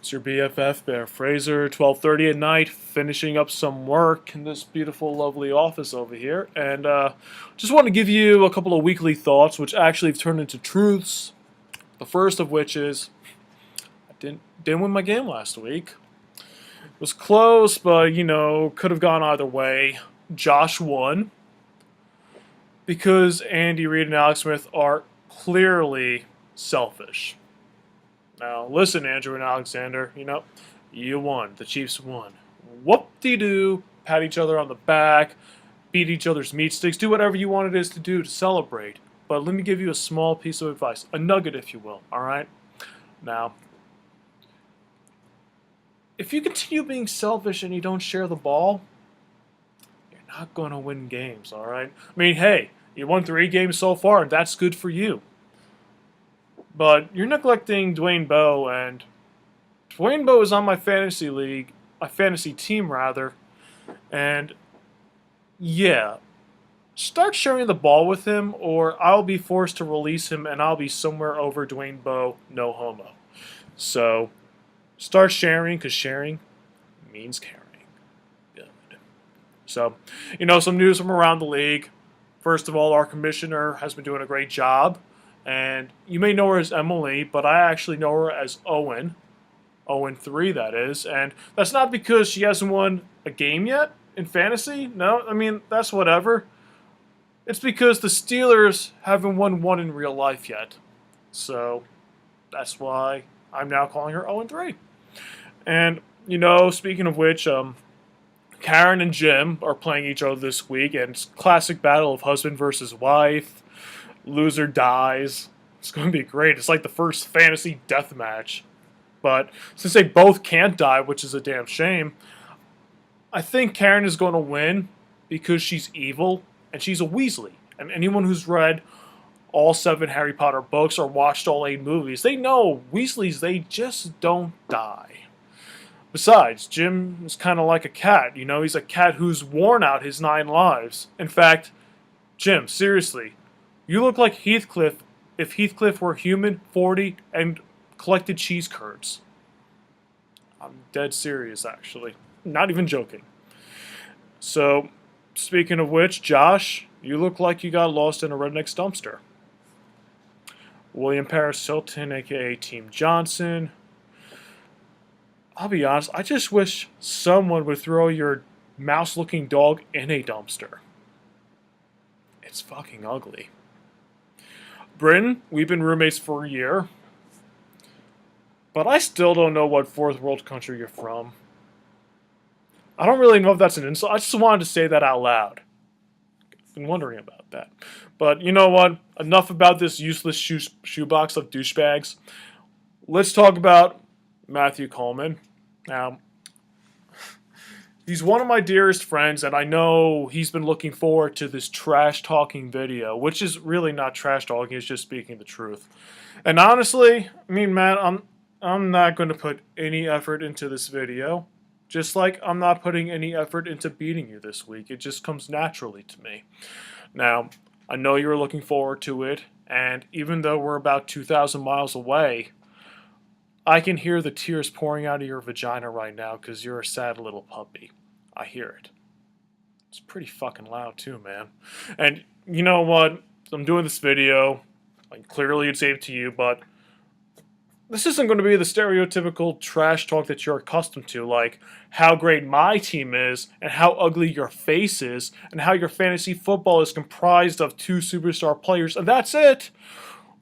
It's your BFF, Bear Fraser, 12:30 at night, finishing up some work in this beautiful, lovely office over here. And just want to give you a couple of weekly thoughts, which actually have turned into truths. The first of which is, I didn't win my game last week. It was close, but, could have gone either way. Josh won because Andy Reid and Alex Smith are clearly selfish. Now, listen, Andrew and Alexander, you won. The Chiefs won. Whoop-de-doo. Pat each other on the back, beat each other's meat sticks, do whatever you want it is to do to celebrate. But let me give you a small piece of advice, a nugget, if you will, all right? Now, if you continue being selfish and you don't share the ball, you're not going to win games, all right? I mean, hey, you won 3 games so far, and that's good for you. But you're neglecting Dwayne Bowe, and Dwayne Bowe is on my fantasy league, my fantasy team rather, and yeah, start sharing the ball with him, or I'll be forced to release him, and I'll be somewhere over Dwayne Bowe, no homo. So start sharing, because sharing means caring. Good. So, some news from around the league. First of all, our commissioner has been doing a great job. And you may know her as Emily, but I actually know her as Owen. Owen 3, that is. And that's not because she hasn't won a game yet in fantasy. No, I mean, that's whatever. It's because the Steelers haven't won one in real life yet. So that's why I'm now calling her Owen 3. And, speaking of which, Karen and Jim are playing each other this week, and it's classic battle of husband versus wife. Loser dies. It's going to be great. It's like the first fantasy death match. But since they both can't die, which is a damn shame, I think Karen is going to win because she's evil and she's a Weasley. And anyone who's read all 7 Harry Potter books or watched all 8 movies, they know Weasleys, they just don't die. Besides, Jim is kind of like a cat. He's a cat who's worn out his 9 lives. In fact, Jim, seriously, you look like Heathcliff if Heathcliff were human, 40, and collected cheese curds. I'm dead serious, actually. Not even joking. So, speaking of which, Josh, you look like you got lost in a redneck's dumpster. William Paris Hilton, aka Team Johnson. I'll be honest, I just wish someone would throw your mouse-looking dog in a dumpster. It's fucking ugly. Bryn, we've been roommates for a year. But I still don't know what 4th world country you're from. I don't really know if that's an insult. I just wanted to say that out loud. Been wondering about that. But you know what? Enough about this useless shoebox of douchebags. Let's talk about Matthew Coleman. Now, he's one of my dearest friends, and I know he's been looking forward to this trash-talking video, which is really not trash-talking, it's just speaking the truth. And honestly, I mean, Matt, I'm not going to put any effort into this video, just like I'm not putting any effort into beating you this week. It just comes naturally to me. Now, I know you're looking forward to it, and even though we're about 2,000 miles away, I can hear the tears pouring out of your vagina right now because you're a sad little puppy. I hear it. It's pretty fucking loud too, man. And you know what? I'm doing this video. Like, clearly it's aimed to you, but this isn't going to be the stereotypical trash talk that you're accustomed to, like how great my team is, and how ugly your face is, and how your fantasy football is comprised of 2 superstar players, and that's it.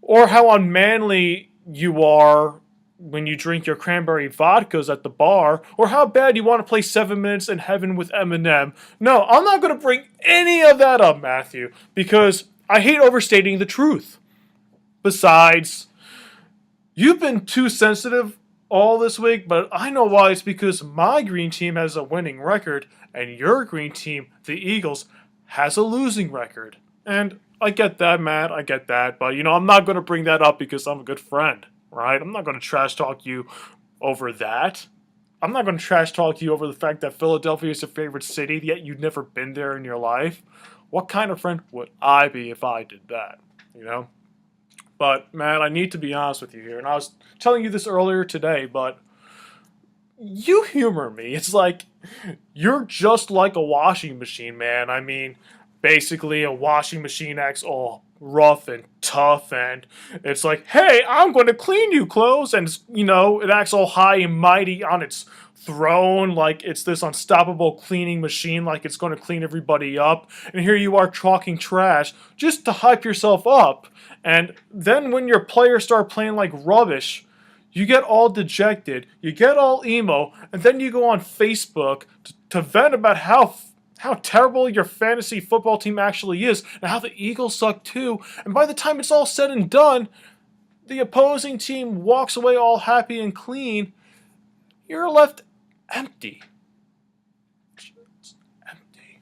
Or how unmanly you are when you drink your cranberry vodkas at the bar, or how bad you want to play 7 Minutes in Heaven with Eminem. No, I'm not going to bring any of that up, Matthew, because I hate overstating the truth. Besides, you've been too sensitive all this week, but I know why. It's because my green team has a winning record, and your green team, the Eagles, has a losing record. And I get that, Matt, I get that, but I'm not going to bring that up because I'm a good friend. Right? I'm not going to trash talk you over that. I'm not going to trash talk you over the fact that Philadelphia is your favorite city, yet you've never been there in your life. What kind of friend would I be if I did that? But, man, I need to be honest with you here. And I was telling you this earlier today, but you humor me. It's like you're just like a washing machine, man. I mean, basically a washing machine acts all rough and tough, and it's like, hey, I'm going to clean you clothes, and it acts all high and mighty on its throne, like it's this unstoppable cleaning machine, like it's going to clean everybody up. And here you are talking trash just to hype yourself up. And then when your players start playing like rubbish, you get all dejected, you get all emo, and then you go on Facebook to vent about how terrible your fantasy football team actually is, and how the Eagles suck too. And by the time it's all said and done, the opposing team walks away all happy and clean. You're left empty. Just empty.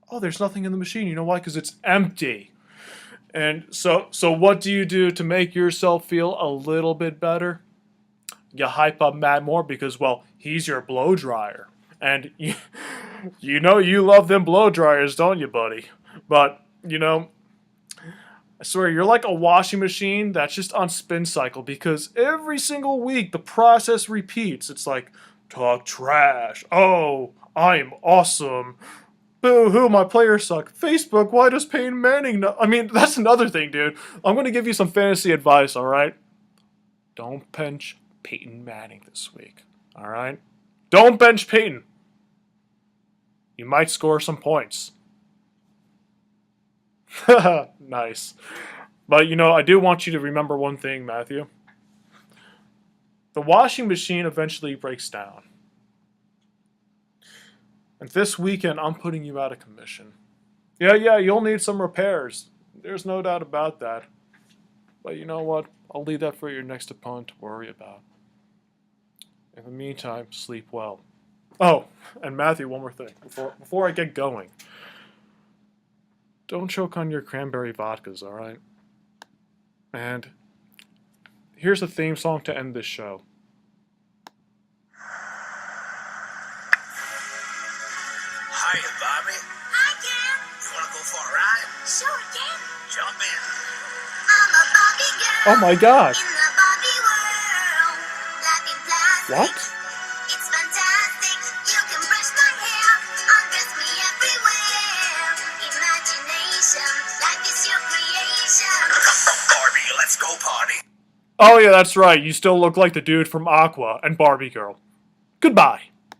Oh, there's nothing in the machine. You know why? Because it's empty. And so what do you do to make yourself feel a little bit better? You hype up Matt Moore because, well, he's your blow dryer. And you know you love them blow dryers, don't you, buddy? But, I swear, you're like a washing machine that's just on spin cycle because every single week the process repeats. It's like, talk trash. Oh, I'm awesome. Boo hoo, my players suck. Facebook, why does Peyton Manning know? I mean, that's another thing, dude. I'm going to give you some fantasy advice, alright? Don't bench Peyton Manning this week, alright? Don't bench Peyton. You might score some points. Nice. But, I do want you to remember one thing, Matthew. The washing machine eventually breaks down. And this weekend, I'm putting you out of commission. Yeah, you'll need some repairs. There's no doubt about that. But you know what? I'll leave that for your next opponent to worry about. In the meantime, sleep well. Oh, and Matthew, one more thing. Before I get going. Don't choke on your cranberry vodkas, alright? And here's a theme song to end this show. Hiya, Bobby. Hi, Ken. You wanna go for a ride? Sure, Ken. Jump in. I'm a Barbie girl. Oh my gosh. In the Barbie world. Life in plastic. What? It's fantastic. You can brush my hair. Undress me everywhere. Imagination. Life is your creation. Barbie, let's go party. Oh yeah, that's right. You still look like the dude from Aqua and Barbie Girl. Goodbye.